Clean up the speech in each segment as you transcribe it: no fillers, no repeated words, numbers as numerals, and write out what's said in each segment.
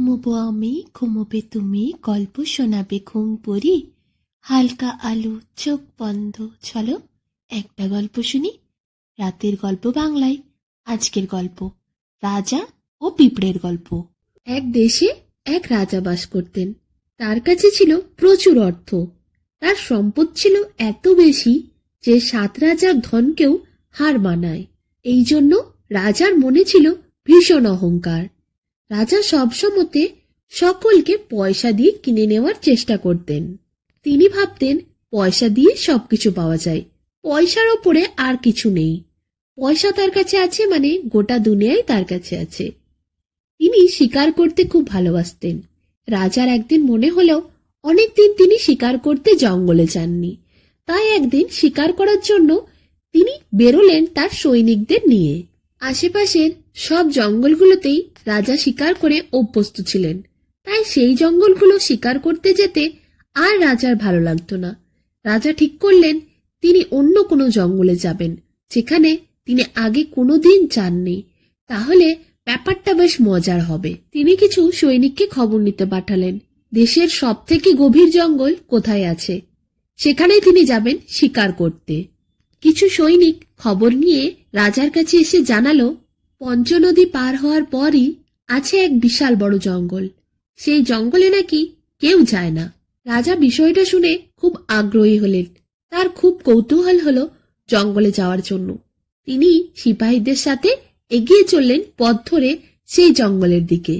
ঘুমোবো আমি, ঘুমোবে তুমি, গল্প শোনাবে ঘুম পড়ি, হালকা আলো চোখ বন্ধ, চলো একটা গল্প শুনি। রাতের গল্প বাংলায়। আজকের গল্প রাজা ও পিঁপড়ের গল্প। এক দেশে এক রাজা বাস করতেন। তার কাছে ছিল প্রচুর অর্থ। তার সম্পদ ছিল এত বেশি যে 7 রাজার ধনকেও হার মানায়। এই জন্য রাজার মনে ছিল ভীষণ অহংকার। রাজা সবসময়তে সকলকে পয়সা দিয়ে কিনে নেওয়ার চেষ্টা করতেন। তিনি ভাবতেন পয়সা দিয়ে সবকিছু পাওয়া যায়, পয়সার ওপরে আর কিছু নেই। পয়সা তার কাছে আছে মানে গোটা দুনিয়ায় তার কাছে আছে। তিনি শিকার করতে খুব ভালোবাসতেন। রাজার একদিন মনে হলো অনেকদিন তিনি শিকার করতে জঙ্গলে যাননি। তাই একদিন শিকার করার জন্য তিনি বেরোলেন তার সৈনিকদের নিয়ে। আশেপাশের সব জঙ্গলগুলোতেই রাজা শিকার করে অভ্যস্ত ছিলেন। তাই সেই জঙ্গলগুলো শিকার করতে যেতে আর রাজার ভালো লাগতো না। রাজা ঠিক করলেন তিনি অন্য কোনো জঙ্গলে যাবেন, যেখানে তিনি আগে কোনোদিন যাননি। তাহলে ব্যাপারটা বেশ মজার হবে। তিনি কিছু সৈনিককে খবর নিতে পাঠালেন দেশের সব থেকে গভীর জঙ্গল কোথায় আছে, সেখানেই তিনি যাবেন শিকার করতে। কিছু সৈনিক খবর নিয়ে রাজার কাছে এসে জানালো পঞ্চনদী পার হওয়ার পরই আছে এক বিশাল বড় জঙ্গল। সেই জঙ্গলে নাকি কেউ যায় না। রাজা বিষয়টা শুনে খুব আগ্রহী হলেন। তার খুব কৌতূহল হলো জঙ্গলে যাওয়ার জন্য। তিনি সিপাহীদের সাথে এগিয়ে চললেন পথ ধরে সেই জঙ্গলের দিকে।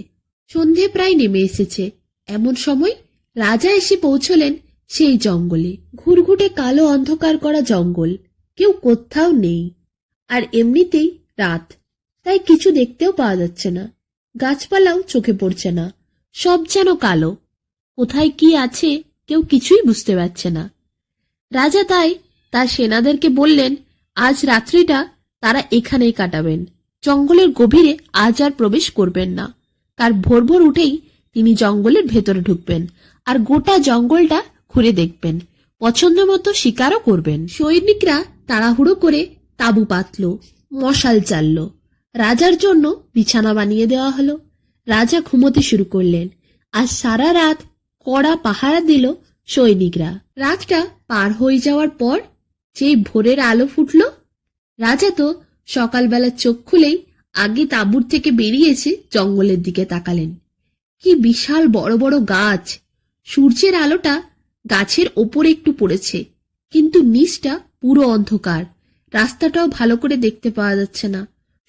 সন্ধে প্রায় নেমে এসেছে। এমন সময় রাজা এসে পৌঁছলেন সেই জঙ্গলে। ঘুরঘুটে কালো অন্ধকার করা জঙ্গল, কেউ কোথাও নেই। আর এমনিতেই রাত, তাই কিছু দেখতেও পাওয়া যাচ্ছে না। গাছপালাও চোখে পড়ছে না, সব যেন কালো। কোথায় কি আছে কেউ কিছুই বুঝতে পারছে না। রাজা তাই তার সেনাদেরকে বললেন আজ রাত্রিটা তারা এখানেই কাটাবেন, জঙ্গলের গভীরে আজ আর প্রবেশ করবেন না। তার ভোর ভোর উঠেই তিনি জঙ্গলের ভেতরে ঢুকবেন আর গোটা জঙ্গলটা ঘুরে দেখবেন, পছন্দ মতো শিকারও করবেন। সৈনিকরা তাড়াহুড়ো করে তাঁবু পাতল, মশাল জ্বালল। রাজার জন্য বিছানা বানিয়ে দেওয়া হলো। রাজা ঘুমোতে শুরু করলেন। আর সারা রাত কড়া পাহারা দিল সৈনিকরা। রাতটা পার হয়ে যাওয়ার পর যেই ভোরের আলো ফুটল, রাজা তো সকালবেলা চোখ খুলেই আগে তাঁবুর থেকে বেরিয়েছে জঙ্গলের দিকে তাকালেন। কি বিশাল বড় বড় গাছ! সূর্যের আলোটা গাছের ওপরে একটু পড়েছে, কিন্তু নিচটা পুরো অন্ধকার। রাস্তাটাও ভালো করে দেখতে পাওয়া যাচ্ছে না।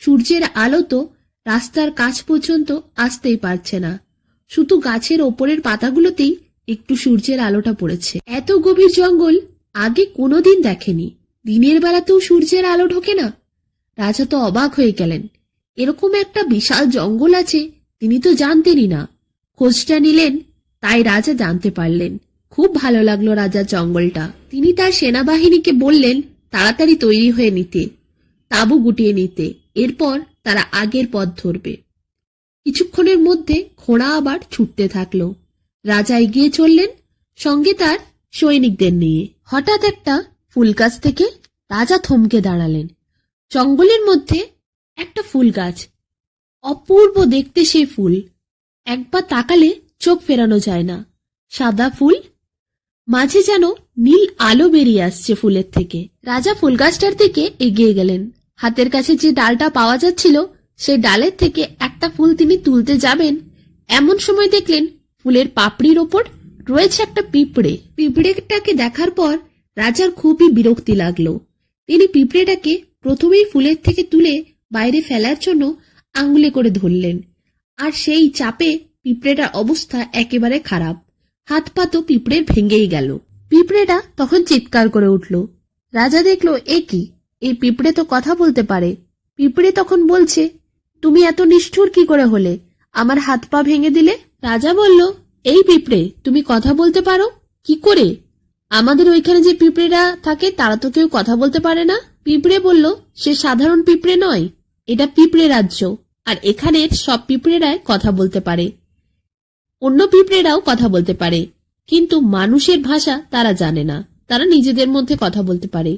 সূর্যের আলো তো রাস্তার কাছ পর্যন্ত আসতেই পারছে না। শুধু গাছের ওপরের পাতাগুলোতেই একটু সূর্যের আলোটা পড়েছে। এত গভীর জঙ্গল আগে কোনোদিন দেখেনি। দিনের বেলাতেও সূর্যের আলো ঢোকে না। রাজা তো অবাক হয়ে গেলেন। এরকম একটা বিশাল জঙ্গল আছে তিনি তো জানতেনই না। খোঁজটা নিলেন, তাই রাজা জানতে পারলেন। খুব ভালো লাগলো রাজার জঙ্গলটা। তিনি তার সেনাবাহিনীকে বললেন তাড়াতাড়ি তৈরি হয়ে নিতে, তাঁবু গুটিয়ে নিতে। এরপর তারা আগের পথ ধরবে। কিছুক্ষণের মধ্যে ঘোড়া আবার ছুটতে থাকলো। রাজা এগিয়ে চললেন, সঙ্গে তার সৈনিকদের নিয়ে। হঠাৎ একটা ফুল গাছ থেকে রাজা থমকে দাঁড়ালেন। জঙ্গলের মধ্যে একটা ফুল গাছ, অপূর্ব দেখতে সেই ফুল। একবার তাকালে চোখ ফেরানো যায় না। সাদা ফুল, মাঝে যেন নীল আলো বেরিয়ে আসছে ফুলের থেকে। রাজা ফুল গাছটার দিকে এগিয়ে গেলেন। হাতের কাছে যে ডালটা পাওয়া যাচ্ছিল সেই ডালের থেকে একটা ফুল তিনি তুলতে যাবেন, এমন সময় দেখলেন ফুলের পাপড়ির ওপর রয়েছে একটা পিঁপড়ে। পিঁপড়েটাকে দেখার পর রাজার খুবই বিরক্তি লাগলো। তিনি পিঁপড়েটাকে প্রথমেই ফুলের থেকে তুলে বাইরে ফেলার জন্য আঙুলে করে ধরলেন। আর সেই চাপে পিঁপড়েটার অবস্থা একেবারে খারাপ। হাত পা তো পিঁপড়ের ভেঙেই গেল। পিঁপড়েটা তখন চিৎকার করে উঠল। রাজা দেখলো এ কি, এই পিঁপড়ে তো কথা বলতে পারে। পিঁপড়ে তখন বলছে তুমি এত নিষ্ঠুর কি করে হলে, আমার হাত পা ভেঙে দিলে। রাজা বলল এই পিঁপড়ে তুমি কথা বলতে পারো কি করে? আমাদের ওইখানে যে পিঁপড়েরা থাকে তারা তো কেউ কথা বলতে পারে না। পিঁপড়ে বলল সে সাধারণ পিঁপড়ে নয়, এটা পিঁপড়ে রাজ্য, আর এখানের সব পিঁপড়েরাই কথা বলতে পারে। অন্য পিঁপড়েরাও কথা বলতে পারে, কিন্তু মানুষের ভাষা তারা জানে না। তারা নিজেদের মধ্যে কথা বলতে পারে,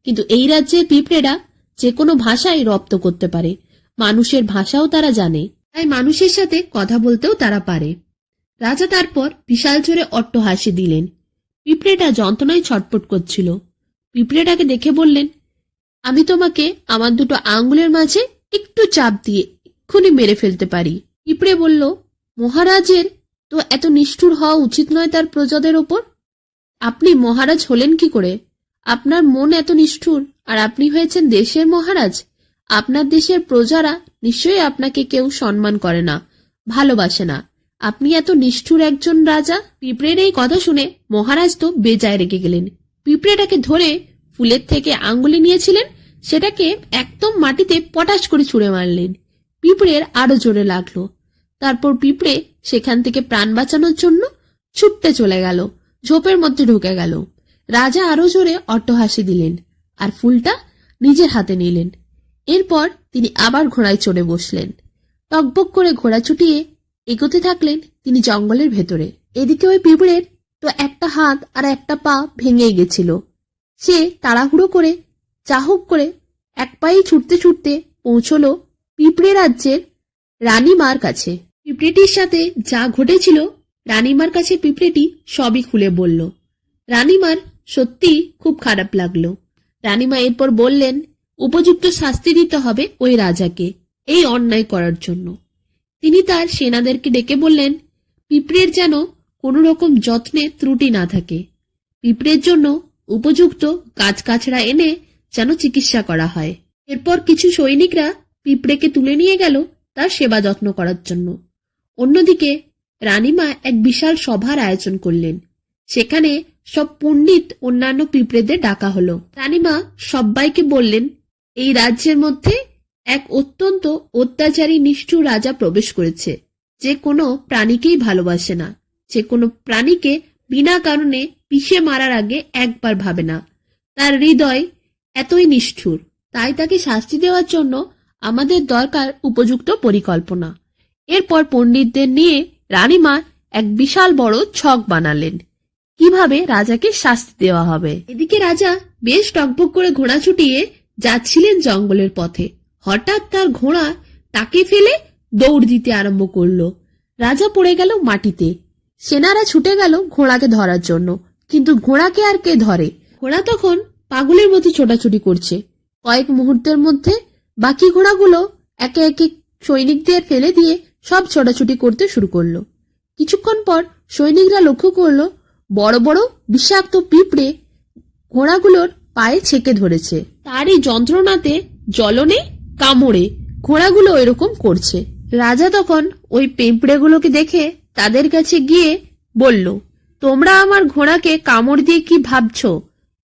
কিন্তু এই রাজ্যের পিঁপড়েরা যে কোনো ভাষাই রপ্ত করতে পারে। মানুষের ভাষাও তারা জানে। তাই মানুষের সাথে কথা বলতেও তারা পারে। রাজা তারপর বিশাল জোরে অট্টহাসি দিলেন। পিঁপড়েটা যন্ত্রণায় ছটফট করছিল। পিঁপড়েটাকে দেখে বললেন, আমি তোমাকে আমার দুটো আঙ্গুলের মাঝে একটু চাপ দিয়ে এক্ষুনি মেরে ফেলতে পারি। পিঁপড়ে বলল, মহারাজের তো এত নিষ্ঠুর হওয়া উচিত নয় তার প্রজাদের ওপর। আপনি মহারাজ হলেন কি করে? আপনার মন এত নিষ্ঠুর, আর আপনি হয়েছেন দেশের মহারাজ। আপনার দেশের প্রজারা নিশ্চয়ই আপনাকে কেউ সম্মান করে না, ভালোবাসে না। আপনি এত নিষ্ঠুর একজন রাজা। পিঁপড়ের এই কথা শুনে মহারাজ তো বেজায় রেগে গেলেন। পিঁপড়েটাকে ধরে ফুলের থেকে আঙ্গুলে নিয়েছিলেন, সেটাকে একদম মাটিতে পটাশ করে ছুঁড়ে মারলেন। পিঁপড়ের আরো জোরে লাগলো। তারপর পিঁপড়ে সেখান থেকে প্রাণ বাঁচানোর জন্য ছুটতে চলে গেল, ঝোপের মধ্যে ঢুকে গেল। রাজা আরো জোরে অট্টহাসি দিলেন আর ফুলটা নিজের হাতে নিলেন। এরপর তিনি আবার ঘোড়ায় চড়ে বসলেন। টকবক করে ঘোড়া ছুটিয়ে এগোতে থাকলেন তিনি জঙ্গলের ভেতরে। এদিকে ওই পিঁপড়ের তো একটা হাত আর একটা পা ভেঙে গেছিল। সে তাড়াহুড়ো করে চাহুক করে এক পায়ে ছুটতে ছুটতে পৌঁছলো পিঁপড়ে রাজ্যের রানীমার কাছে। পিঁপড়েটির সাথে যা ঘটেছিল রানীমার কাছে পিঁপড়েটি সবই খুলে বলল। রানীমার সত্যি খুব খারাপ লাগলো। রানীমা এরপর বললেন, উপযুক্ত শাস্তি দিতে হবে ওই রাজাকে এই অন্যায় করার জন্য। তিনি তার সেনাদেরকে ডেকে বললেন, পিঁপড়ের যেন কোনো রকম যত্নে ত্রুটি না থাকে। পিঁপড়ের জন্য উপযুক্ত গাছগাছড়া এনে যেন চিকিৎসা করা হয়। এরপর কিছু সৈনিকরা পিঁপড়েকে তুলে নিয়ে গেল তার সেবা যত্ন করার জন্য। অন্যদিকে রানীমা এক বিশাল সভার আয়োজন করলেন। সেখানে সব পণ্ডিত অন্যান্য পিঁপড়েদের ডাকা হলো। রানীমা সবাইকে বললেন, এই রাজ্যের মধ্যে এক অত্যন্ত অত্যাচারী নিষ্ঠুর রাজা প্রবেশ করেছে, যে কোনো প্রাণীকেই ভালোবাসে না, যে কোনো প্রাণীকে বিনা কারণে পিষে মারার আগে একবার ভাবে না। তার হৃদয় এতই নিষ্ঠুর, তাই তাকে শাস্তি দেওয়ার জন্য আমাদের দরকার উপযুক্ত পরিকল্পনা। এরপর পণ্ডিতদের নিয়ে রানীমা এক বিশাল বড় ছক বানালেন কিভাবে রাজাকে শাস্তি দেওয়া হবে। এদিকে রাজা বেশ টকবক করে ঘোড়া ছুটিয়ে যাচ্ছিলেন জঙ্গলের পথে। হঠাৎ তার ঘোড়া তাকে ফেলে দৌড় দিতে আরম্ভ করলো। রাজা পড়ে গেল মাটিতে। সেনারা ছুটে গেল ঘোড়াকে ধরার জন্য, কিন্তু ঘোড়াকে আর কে ধরে? ঘোড়া তখন পাগলের মতো ছোটাছুটি করছে। কয়েক মুহূর্তের মধ্যে বাকি ঘোড়াগুলো একে একে সৈনিকদের ফেলে দিয়ে সব ছোটাছুটি করতে শুরু করলো। কিছুক্ষণ পর সৈনিকরা লক্ষ্য করলো বড় বড় বিষাক্ত পিঁপড়ে ঘোড়াগুলোর পায়ে ছেকে ধরেছে। তারই যন্ত্রণাতে জ্বলনে কামড়ে ঘোড়াগুলো এরকম করছে। রাজা তখন ওই পিঁপড়েগুলোকে দেখে তাদের কাছে গিয়ে বলল, তোমরা আমার ঘোড়াকে কামড় দিয়ে কি ভাবছো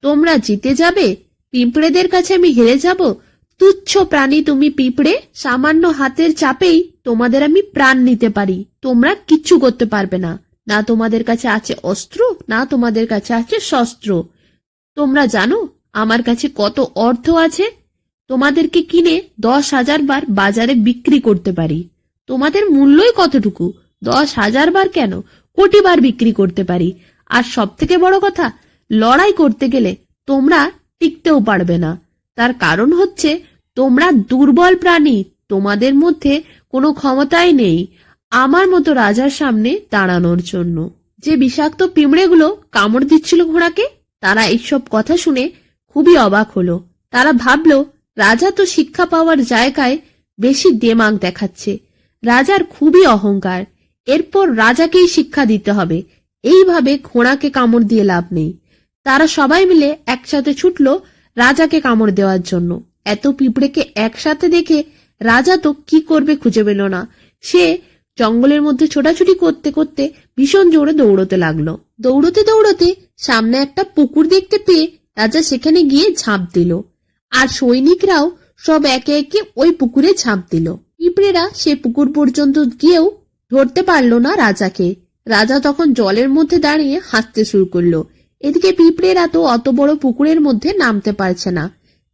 তোমরা জিতে যাবে? পিঁপড়েদের কাছে আমি হেরে যাব? তুচ্ছ প্রাণী তুমি পিঁপড়ে, সামান্য হাতের চাপেই তোমাদের আমি প্রাণ নিতে পারি। তোমরা কিচ্ছু করতে পারবে না। না তোমাদের কাছে আছে অস্ত্র, না তোমাদের কাছে আছে শস্ত্র। তোমরা জানো আমার কাছে কত অর্থ আছে? তোমাদেরকে কিনে 10,000 বার বাজারে বিক্রি করতে পারি। তোমাদের মূল্যই কতটুকু? 10,000 বার কেন, কোটি বার বিক্রি করতে পারি। আর সব থেকে বড় কথা, লড়াই করতে গেলে তোমরা টিকতেও পারবে না। তার কারণ হচ্ছে তোমরা দুর্বল প্রাণী, তোমাদের মধ্যে কোনো ক্ষমতাই নেই আমার মতো রাজার সামনে দাঁড়ানোর জন্য। যে বিষাক্ত পিঁপড়েগুলো কামড় দিচ্ছিল ঘোড়াকে, তারা এইসব কথা শুনে খুবই অবাক হলো। তারা ভাবলো রাজা তো শিক্ষা পাওয়ার জায়গায় বেশি দেমাগ দেখাচ্ছে। রাজার খুবই অহংকার, এরপর রাজাকেই শিক্ষা দিতে হবে। এইভাবে ঘোড়াকে কামড় দিয়ে লাভ নেই। তারা সবাই মিলে একসাথে ছুটলো রাজাকে কামড় দেওয়ার জন্য। এত পিঁপড়েকে একসাথে দেখে রাজা তো কি করবে খুঁজে পেল না। সে জঙ্গলের মধ্যে ছোটাছুটি করতে করতে ভীষণ জোরে দৌড়তে লাগলো। দৌড়তে দৌড়তে সামনে একটা পুকুর দেখতে পেয়ে রাজা সেখানে গিয়ে ঝাঁপ দিল, আর সৈনিকরাও সব একে একে ওই পুকুরে ঝাঁপ দিল। পিঁপড়েরা সে পুকুর পর্যন্ত গিয়েও ধরতে পারলো না রাজাকে। রাজা তখন জলের মধ্যে দাঁড়িয়ে হাসতে শুরু করলো। এদিকে পিঁপড়েরা তো অত বড় পুকুরের মধ্যে নামতে পারছে না,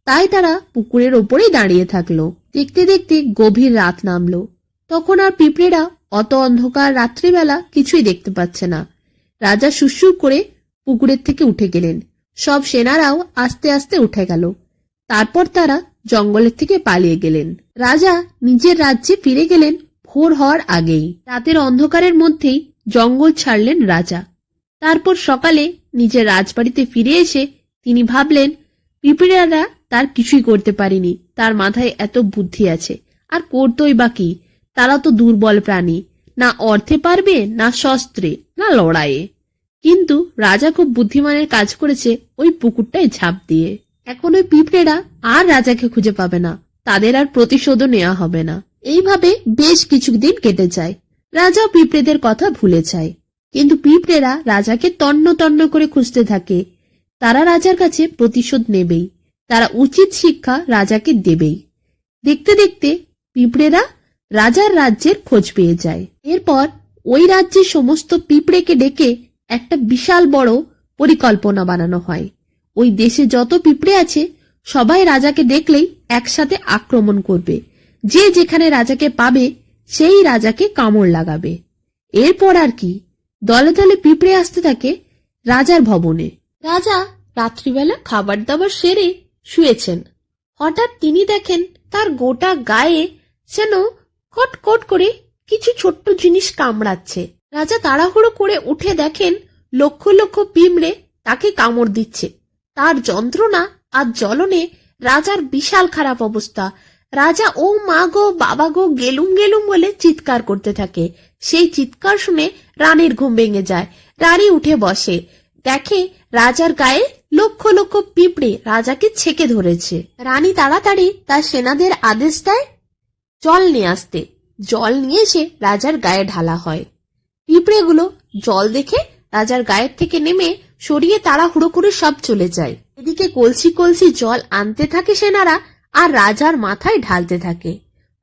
তাই তারা পুকুরের ওপরেই দাঁড়িয়ে থাকলো। দেখতে দেখতে গভীর রাত নামলো। তখন আর পিঁপড়েরা অত অন্ধকার রাত্রিবেলা কিছুই দেখতে পাচ্ছে না। রাজা সুসুর করে পুকুরের থেকে উঠে গেলেন। সব সেনারাও আস্তে আস্তে উঠে গেল। তারপর তারা জঙ্গলের থেকে পালিয়ে গেলেন। রাজা নিজের রাজ্যে ফিরে গেলেন ভোর হওয়ার আগেই। রাতের অন্ধকারের মধ্যেই জঙ্গল ছাড়লেন রাজা। তারপর সকালে নিজের রাজবাড়িতে ফিরে এসে তিনি ভাবলেন, পিঁপড়েরা তার কিছুই করতে পারেনি, তার মাথায় এত বুদ্ধি আছে, আর করতই বা কি? তারা তো দুর্বল প্রাণী, না অর্থে পারবে, না শস্ত্রে, না লড়াইয়ে। কিন্তু রাজা খুব বুদ্ধিমানের কাজ করেছে ওই পুকুরটায় ঝাঁপ দিয়ে। এখন ওই পিঁপড়েরা আর রাজাকে খুঁজে পাবে না, তাদের আর প্রতিশোধও নেওয়া হবে না। এইভাবে বেশ কিছুদিন কেটে যায়। রাজা পিঁপড়েদের কথা ভুলে যায়, কিন্তু পিঁপড়েরা রাজাকে তন্ন তন্ন করে খুঁজতে থাকে। তারা রাজার কাছে প্রতিশোধ নেবেই, তারা উচিত শিক্ষা রাজাকে দেবেই। দেখতে দেখতে পিঁপড়েরা রাজার রাজ্যের খোঁজ পেয়ে যায়। এরপর ওই রাজ্যের সমস্ত পিঁপড়েকে ডেকে একটা বিশাল বড় পরিকল্পনা বানানো হয়। ওই দেশে যত পিঁপড়ে আছে সবাই রাজাকে দেখলেই একসাথে আক্রমণ করবে। যে যেখানে রাজাকে পাবে সেই রাজাকে কামড় লাগাবে। এরপর আর কি, দলে দলে পিঁপড়ে আসতে থাকে রাজার ভবনে। রাজা রাত্রিবেলা খাবার দাবার সেরে শুয়েছেন। হঠাৎ তিনি দেখেন তার গোটা গায়ে যেন কটকট করে কিছু ছোট্ট জিনিস কামড়াচ্ছে। রাজা তাড়াহুড়ো করে উঠে দেখেন লক্ষ লক্ষ পিঁপড়ে তাকে কামড় দিচ্ছে। তার যন্ত্রণা আর জ্বলনে রাজার বিশাল খারাপ অবস্থা। রাজা ও মা গো, বাবা গো, গেলুম গেলুম বলে চিৎকার করতে থাকে। সেই চিৎকার শুনে রানীর ঘুম ভেঙে যায়। রানী উঠে বসে, দেখে রাজার গায়ে লক্ষ লক্ষ পিঁপড়ে রাজাকে ছেকে ধরেছে। রানী তাড়াতাড়ি তার সেনাদের আদেশ দেয় জল নিয়ে আসতে। জল নিয়ে এসে রাজার গায়ে ঢালা হয়। পিঁপড়েগুলো জল দেখে রাজার গায়ের থেকে নেমে সরিয়ে তাড়াহুড়ো করে সব চলে যায়। এদিকে কলসি কলসি জল আনতে থাকে সেনারা, আর রাজার মাথায় ঢালতে থাকে।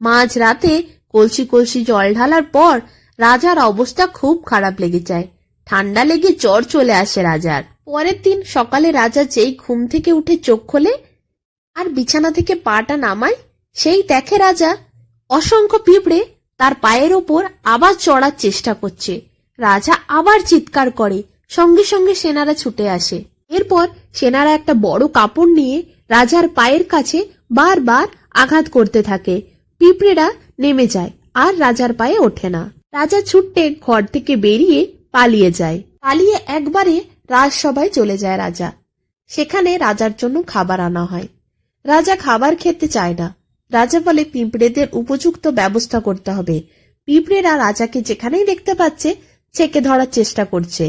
মাঝ রাতে কলসি কলসি জল ঢালার পর রাজার অবস্থা খুব খারাপ লেগে যায়। ঠান্ডা লেগে জ্বর চলে আসে রাজার। পরের দিন সকালে রাজা যেই ঘুম থেকে উঠে চোখ খোলে আর বিছানা থেকে পাটা নামায়, সেই দেখে রাজা অসংখ্য পিঁপড়ে তার পায়ের ওপর আবার চড়ার চেষ্টা করছে। রাজা আবার চিৎকার করে, সঙ্গে সঙ্গে সেনারা ছুটে আসে। এরপর সেনারা একটা বড় কাপড় নিয়ে রাজার পায়ের কাছে বারবার আঘাত করতে থাকে। পিঁপড়েরা নেমে যায় আর রাজার পায়ে ওঠে না। রাজা ছুটতে ঘর থেকে বেরিয়ে পালিয়ে যায়। পালিয়ে একবারে রাজসভায় চলে যায় রাজা। সেখানে রাজার জন্য খাবার আনা হয়। রাজা খাবার খেতে চায় না। রাজা বলে পিঁপড়েদের উপযুক্ত ব্যবস্থা করতে হবে। পিঁপড়েরা রাজাকে যেখানেই দেখতে পাচ্ছে ছেকে ধরার চেষ্টা করছে।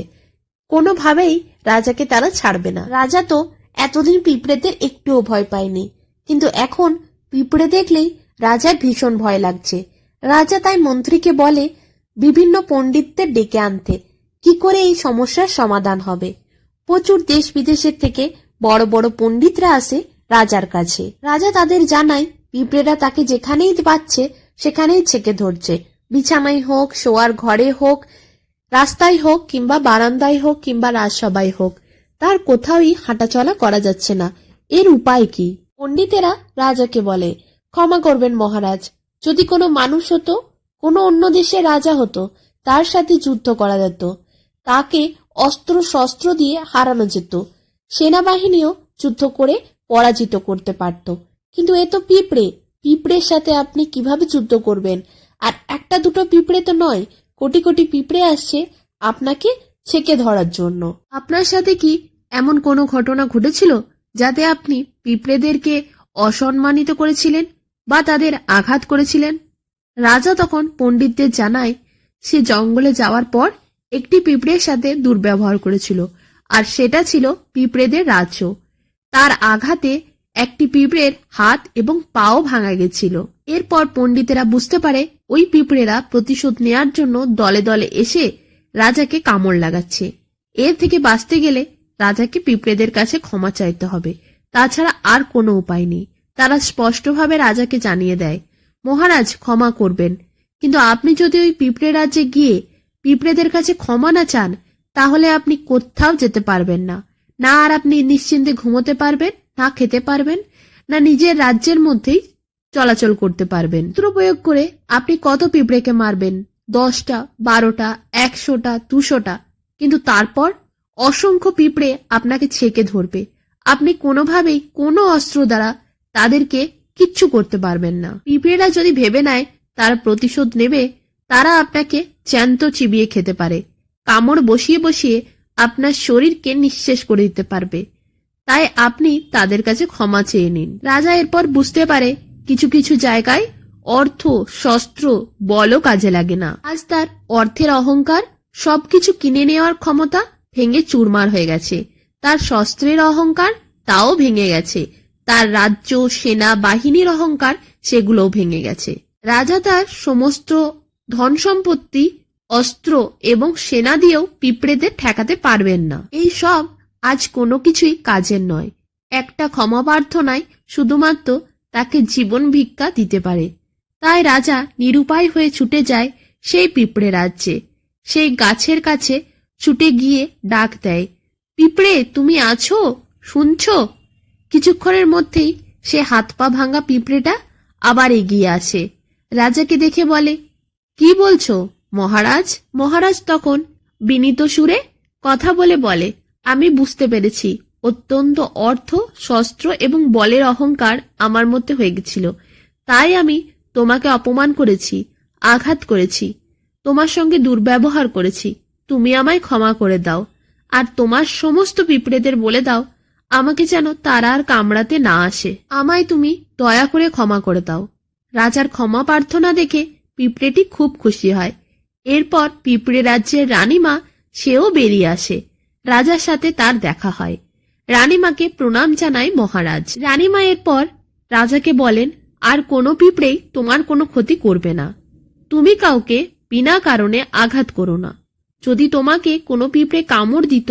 কোনোভাবেই রাজাকে তারা ছাড়বে না। রাজা তো এতদিন পিঁপড়েদের একটুও ভয় পায়নি, কিন্তু এখন পিঁপড়ে দেখলেই রাজার ভীষণ ভয় লাগছে। রাজা তাই মন্ত্রীকে বলে বিভিন্ন পণ্ডিতদের ডেকে আনতে, কি করে এই সমস্যার সমাধান হবে। প্রচুর দেশ বিদেশের থেকে বড় বড় পণ্ডিতরা আসে রাজার কাছে। রাজা তাদের জানায় পিঁপড়েরা তাকে যেখানেই পাচ্ছে সেখানেই ছেকে ধরছে। বিছানায় হোক, শোয়ার ঘরে হোক, রাস্তায় হোক, কিংবা বারান্দায় হোক, কিংবা রাজসভায় হোক, তার কোথাওই হাঁটাচলা করা যাচ্ছে না। এর উপায় কি? পণ্ডিতেরা রাজাকে বলে, ক্ষমা করবেন মহারাজ, যদি কোনো মানুষ হতো, কোনো অন্য দেশের রাজা হতো, তার সাথে যুদ্ধ করা যেত, তাকে অস্ত্র শস্ত্র দিয়ে হারানো যেত, সেনাবাহিনীও যুদ্ধ করে পরাজিত করতে পারত। কিন্তু এ তো পিঁপড়ে, পিঁপড়ের সাথে আপনি কিভাবে যুদ্ধ করবেন? আর একটা দুটো পিঁপড়ে তো নয়, কোটি কোটি পিঁপড়ে আসছে আপনাকে ছেকে ধরার জন্য। আপনার সাথে কি এমন কোনো ঘটনা ঘটেছিল যাতে আপনি পিঁপড়েদেরকে অসম্মানিত করেছিলেন বা তাদের আঘাত করেছিলেন? রাজা তখন পণ্ডিতদের জানায় সে জঙ্গলে যাওয়ার পর একটি পিঁপড়ের সাথে দুর্ব্যবহার করেছিল, আর সেটা ছিল পিঁপড়েদের রাজ্য। তার আঘাতে একটি পিঁপড়ের হাত এবং পাও ভাঙা গেছিল। এরপর পণ্ডিতেরা বুঝতে পারে ওই পিঁপড়েরা প্রতিশোধ নেয়ার জন্য দলে দলে এসে রাজাকে কামড় লাগাচ্ছে। এর থেকে বাঁচতে গেলে রাজাকে পিঁপড়েদের কাছে ক্ষমা চাইতে হবে, তাছাড়া আর কোনো উপায় নেই। তারা স্পষ্টভাবে রাজাকে জানিয়ে দেয়, মহারাজ ক্ষমা করবেন, কিন্তু আপনি যদি ওই পিঁপড়ে রাজ্যে গিয়ে পিঁপড়েদের কাছে ক্ষমা না চান, তাহলে আপনি কোথাও যেতে পারবেন না। না আর আপনি নিশ্চিন্তে ঘুমোতে পারবেন, না খেতে পারবেন, না নিজের রাজ্যের মধ্যেই চলাচল করতে পারবেন। অস্ত্র প্রয়োগ করে আপনি কত পিঁপড়েকে মারবেন? 10টা, 12টা, 100টা, 200টা, কিন্তু তারপর অসংখ্য পিঁপড়ে আপনাকে ছেকে ধরবে। আপনি কোনোভাবেই কোনো অস্ত্র দ্বারা তাদেরকে কিচ্ছু করতে পারবেন না। পিঁপড়েরা যদি ভেবে নেয় তার প্রতিশোধ নেবে, তারা আপনাকে জ্যান্ত চিবিয়ে খেতে পারে, কামড় বসিয়ে বসিয়ে আপনার শরীরকে নিঃশেষ করে দিতে পারবে। তাই আপনি তাদের কাছে ক্ষমা চেয়ে নিন। রাজা এরপর বুঝতে পারে কিছু কিছু জায়গায় অর্থ, শস্ত্র, বলও কাজে লাগে না। আজ তার অর্থের অহংকার, সবকিছু কিনে নেওয়ার ক্ষমতা ভেঙে চুরমার হয়ে গেছে। তার শস্ত্রের অহংকার, তাও ভেঙে গেছে। তার রাজ্য, সেনা বাহিনীর অহংকার, সেগুলোও ভেঙে গেছে। রাজা তার সমস্ত ধন সম্পত্তি, অস্ত্র এবং সেনা দিয়েও পিঁপড়েদের ঠেকাতে পারবেন না। এই সব আজ কোনো কিছুই কাজের নয়। একটা ক্ষমা প্রার্থনায় শুধুমাত্র তাকে জীবন ভিক্ষা দিতে পারে। তাই রাজা নিরুপায় হয়ে ছুটে যায় সেই পিঁপড়ে রাজ্যে। সেই গাছের কাছে ছুটে গিয়ে ডাক দেয়, পিঁপড়ে তুমি আছো, শুনছো? কিছুক্ষণের মধ্যেই সে হাত পা ভাঙা পিঁপড়েটা আবার এগিয়ে আসে। রাজাকে দেখে বলে, কি বলছো মহারাজ? মহারাজ তখন বিনীত সুরে কথা বলে, আমি বুঝতে পেরেছি অত্যন্ত অর্থ, শস্ত্র এবং বলের অহংকার আমার মধ্যে হয়ে গেছিল। তাই আমি তোমাকে অপমান করেছি, আঘাত করেছি, তোমার সঙ্গে দুর্ব্যবহার করেছি। তুমি আমায় ক্ষমা করে দাও, আর তোমার সমস্ত পিঁপড়েদের বলে দাও আমাকে যেন তারা আর কামড়াতে না আসে। আমায় তুমি দয়া করে ক্ষমা করে দাও। রাজার ক্ষমা প্রার্থনা দেখে পিঁপড়েটি খুব খুশি হয়। এরপর পিঁপড়ে রাজ্যের রানীমা সেও বেরিয়ে আসে। রাজার সাথে তার দেখা হয়। রানীমাকে প্রণাম জানায় মহারাজ। রানীমা এরপর রাজাকে বলেন, আর কোনো পিঁপড়েই তোমার কোনো ক্ষতি করবে না। তুমি কাউকে বিনা কারণে আঘাত করো না। যদি তোমাকে কোনো পিঁপড়ে কামড় দিত,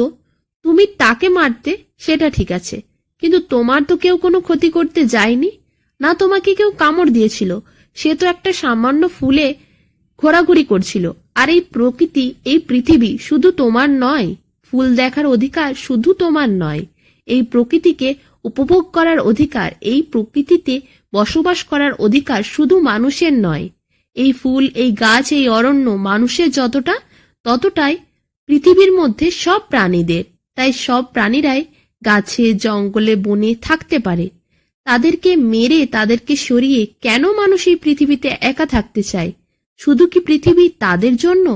তুমি তাকে মারতে, সেটা ঠিক আছে, কিন্তু তোমার তো কেউ কোনো ক্ষতি করতে যায়নি, না তোমাকে কেউ কামড় দিয়েছিল। সে তো একটা সামান্য ফুলে ঘোরাঘুরি করছিল। আর এই প্রকৃতি, এই পৃথিবী শুধু তোমার নয়। ফুল দেখার অধিকার শুধু তোমার নয়। এই প্রকৃতিকে উপভোগ করার অধিকার, এই প্রকৃতিতে বসবাস করার অধিকার শুধু মানুষের নয়। এই ফুল, এই গাছ, এই অরণ্য মানুষের যতটা, ততটাই পৃথিবীর মধ্যে সব প্রাণীদের। তাই সব প্রাণীরাই গাছে, জঙ্গলে, বনে থাকতে পারে। তাদেরকে মেরে, তাদেরকে সরিয়ে কেন মানুষ এই পৃথিবীতে একা থাকতে চায়? শুধু কি পৃথিবী তাদের জন্য?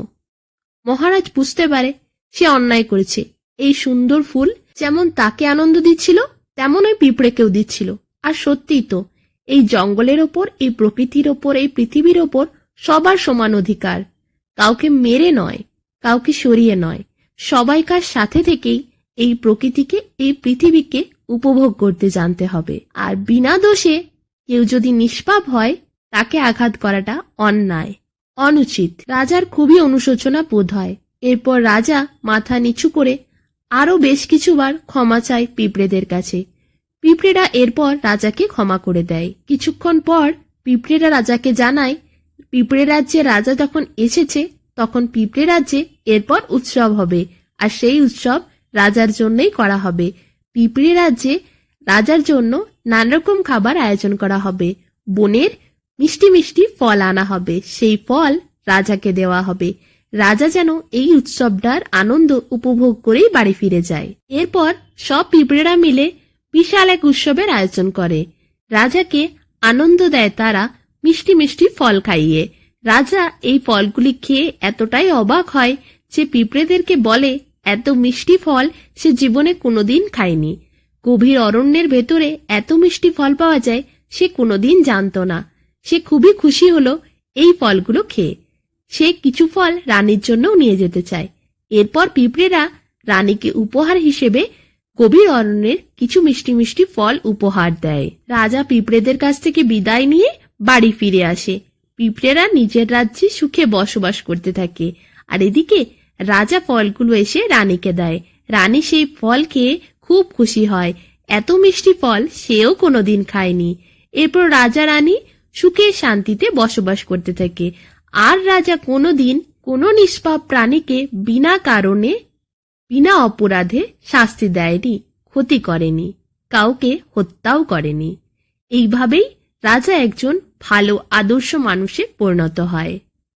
মহারাজ বুঝতে পারে সে অন্যায় করেছে। এই সুন্দর ফুল যেমন তাকে আনন্দ দিচ্ছিল, তেমন ওই পিঁপড়েকেও দিচ্ছিল। আর সত্যিই তো, এই জঙ্গলের ওপর, এই প্রকৃতির ওপর, এই পৃথিবীর ওপর সবার সমান অধিকার। কাউকে মেরে নয়, কাউকে সরিয়ে নয়, সবাইকার সাথে থেকেই এই প্রকৃতিকে, এই পৃথিবীকে উপভোগ করতে জানতে হবে। আর বিনা দোষে কেউ যদি নিষ্পাপ হয়, তাকে আঘাত করাটা অন্যায়, অনুচিত। রাজার খুবই অনুশোচনা বোধ হয়। এরপর রাজা মাথা নিচু করে আরো বেশ কিছুবার ক্ষমা চায় পিঁপড়েদের কাছে। পিঁপড়েরা এরপর রাজাকে ক্ষমা করে দেয়। কিছুক্ষণ পর পিঁপড়েরা রাজাকে জানায়, পিঁপড়ে রাজ্যে রাজা যখন এসেছে, তখন পিঁপড়ে রাজ্যে এরপর উৎসব হবে। আর সেই উৎসব রাজার জন্যই করা হবে। পিঁপড়ে রাজ্যে রাজার জন্য নানারকম খাবার আয়োজন করা হবে। বনের মিষ্টি মিষ্টি ফল আনা হবে, সেই ফল রাজাকে দেওয়া হবে। রাজা যেন এই উৎসবটার আনন্দ উপভোগ করেই বাড়ি ফিরে যায়। এরপর সব পিঁপড়েরা মিলে বিশাল এক উৎসবের আয়োজন করে। রাজাকে আনন্দ দেয় তারা মিষ্টি মিষ্টি ফল খাইয়ে। রাজা এই ফলগুলি খেয়ে এতটাই অবাক হয় যে পিঁপড়েদেরকে বলে, এত মিষ্টি ফল সে জীবনে কোনোদিন খায়নি। গভীর অরণ্যের ভেতরে এত মিষ্টি ফল পাওয়া যায় সে কোনোদিন জানত না। সে খুবই খুশি হলো এই ফলগুলো খেয়ে। সে কিছু ফল রানীর জন্যও নিয়ে যেতে চায়। এরপর পিঁপড়েরা রানীকে উপহার হিসেবে গভীর অরণ্যের কিছু মিষ্টি মিষ্টি ফল উপহার দেয়। রাজা পিঁপড়েদের কাছ থেকে বিদায় নিয়ে বাড়ি ফিরে আসে। পিঁপড়েরা নিজের রাজ্যে সুখে বসবাস করতে থাকে। আর এদিকে রাজা ফলগুলো এসে রানীকে দেয়। রানী সেই ফল খেয়ে খুব খুশি হয়। এত মিষ্টি ফল সেও কোনোদিন খায়নি। এরপর রাজা রানী সুখে শান্তিতে বসবাস করতে থাকে। আর রাজা কোনোদিন কোনো নিষ্পাপ প্রাণীকে বিনা কারণে, বিনা অপরাধে শাস্তি দেয়নি, ক্ষতি করেনি, কাউকে হত্যাও করেনি। এইভাবেই রাজা একজন ভালো আদর্শ মানুষে পরিণত হয়।